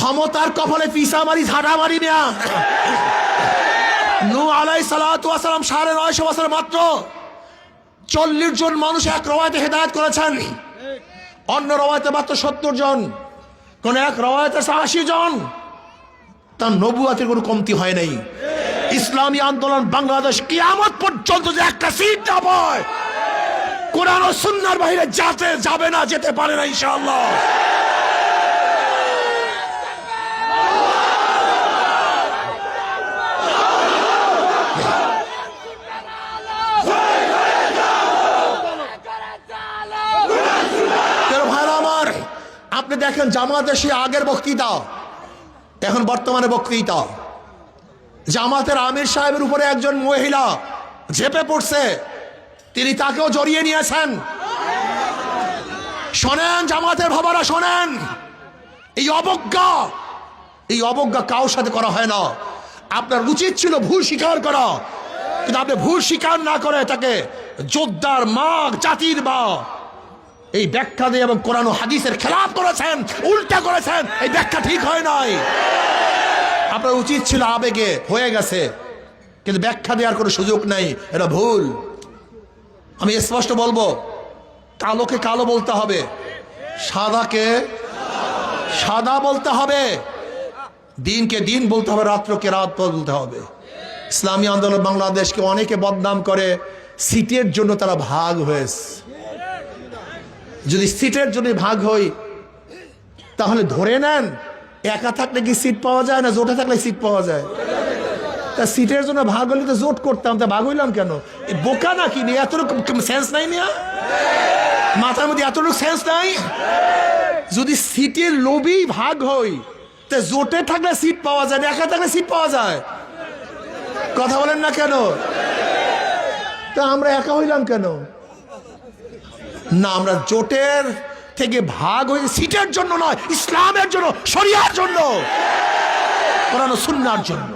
ক্ষমতার কপালে পিসা মারি ঝাড়া মারি না। নূহ আলাইহিস সালাতু ওয়াস সালাম 950 বছর মাত্র 40 জন মানুষ এক রওয়ায়াতে হেদায়েত করেছেন, অন্য রওয়ায়াতে মাত্র 70 জন, কোন এক রওয়ায়াতে 80 জন। তার নবুয়তের কোনো কমতি হয় নাই। ইসলামী আন্দোলন বাংলাদেশ কিয়ামত পর্যন্ত যে একটা সিট না পায়, কোরআন ও সুন্নাহর বাইরে যাবে না, যেতে পারে না ইনশাআল্লাহ। ভাইরা আমার, আপনি দেখেন জামাতের সে আগের বক্তৃতা, এখন বর্তমানে বক্তৃতা। জামাতের আমির সাহেবের উপরে একজন মহিলা ঝেপে পড়ছে, তিনি তাকেও জড়িয়ে নিয়েছেন। শোনেন জামাতের ভাবারা, শোনেন, এই অবজ্ঞা কারোর সাথে করা হয় না। আপনার উচিত ছিল ভুল স্বীকার করা, কিন্তু আপনি ভুল স্বীকার না করে তাকে যোদ্ধার মা, জাতির মা এই ব্যাখ্যা দিয়ে এবং কোরআন ও হাদিসের খেলাফ করেছেন, উল্টা করেছেন। এই ব্যাখ্যা ঠিক হয় নাই। আপনার উচিত ছিল আবেগে হয়ে গেছে, কিন্তু ব্যাখ্যা দেওয়ার কোনো সুযোগ নাই, এটা ভুল। আমি স্পষ্ট বলবো, কালোকে কালো বলতে হবে, সাদাকে সাদা বলতে হবে, দিনকে দিন বলতে হবে, রাত্রকে রাত বলতে হবে। ইসলামী আন্দোলন বাংলাদেশকে অনেকে বদনাম করে সিটের জন্য তারা ভাগ হয়েছে। যদি সিটের জন্য ভাগ হই, তাহলে ধরে নেন একা থাকলে কি সিট পাওয়া যায় না, জোটে থাকলে সিট পাওয়া যায়? তা সিটের জন্য ভাগ হলে তো জোট করতাম, তা ভাগ হইলাম কেন? বোকা নাকি? নিয়ে এতটুকু সেন্স নাই, নিয়ে মাথার মধ্যে এতটুকু সেন্স নাই? যদি সিটের লোভেই ভাগ হই, তা জোটে থাকলে সিট পাওয়া যায় না, একা থাকলে সিট পাওয়া যায়? কথা বলেন না কেন? তা আমরা একা হইলাম কেন? না, আমরা জোটের থেকে ভাগ হয়ে সিটের জন্য নয়, ইসলামের জন্য, শরিয়ার জন্য, কোরআন ও সুন্নাহর জন্য।